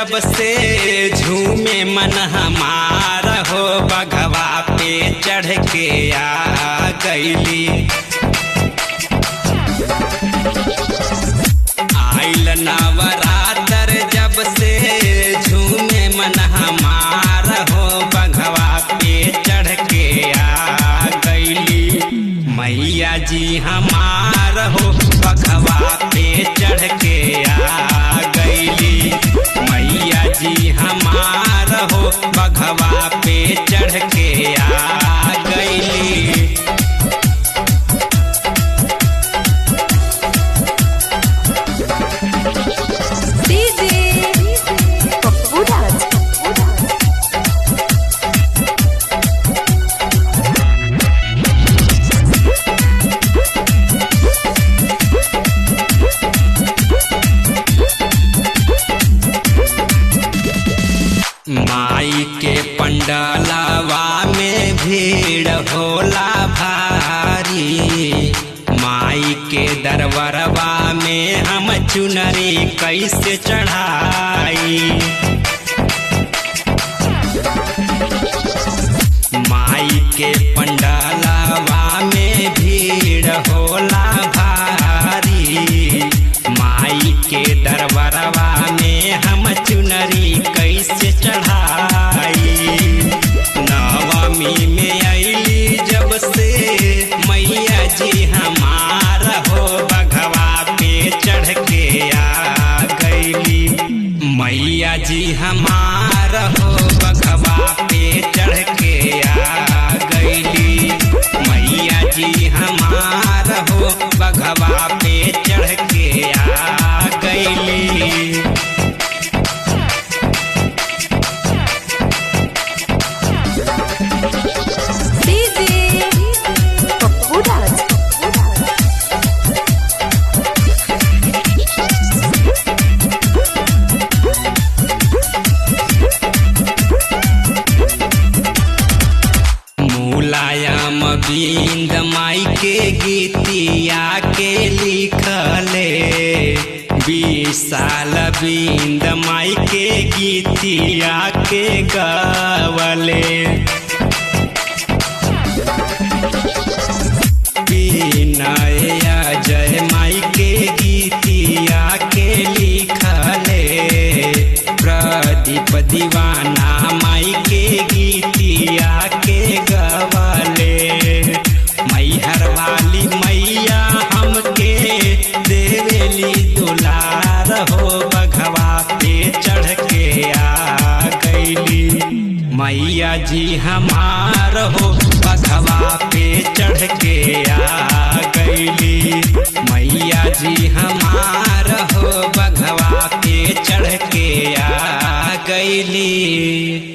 जब से झूमे मन हमार हो, बघवा पे चढ़ के आ गईली। आइल नवरात्र जब से झूमे मन हमार हो, बघवा पे चढ़ के आ गईली। मैया जी हमार हो, बघवा पे चढ़ के आ गईली। मैया जी हमार हो, बघवा पे चढ़ के आ गईली। माई के पंडालवा में भीड़ होला भारी। माई के दरबारवा में हम चुनरी कैसे चढ़ाई। माई के पंडालवा में भीड़ होला भारी। माई के दरबारवा में हम चुनरी कैसे चढ़ाई। नवमी में आईली जब से मैया जी हमार हो, बघवा पे चढ़ के आ गईली। मैया जी हमार हो, बघवा पे चढ़ के आ गईली। मैया जी हमार हो, बघवा पे चढ़ के आ गईली। मुलायम बिंद माई के गीतिया के लिखले। विशाल बिंद माई के गीतिया के गवले। विनय जय माई के गीतिया के लिखले। प्रदीप दीवाना माई के गीतिया के गवले। मैहर वाली मैया हमके देवेली दुलार हो, बघवा पे चढ़ के आ गईली। मैया जी हमार हो, बघवा पे चढ़ के आ गईली। मैया जी हमार हो, बघवा पे चढ़ के आ गईली।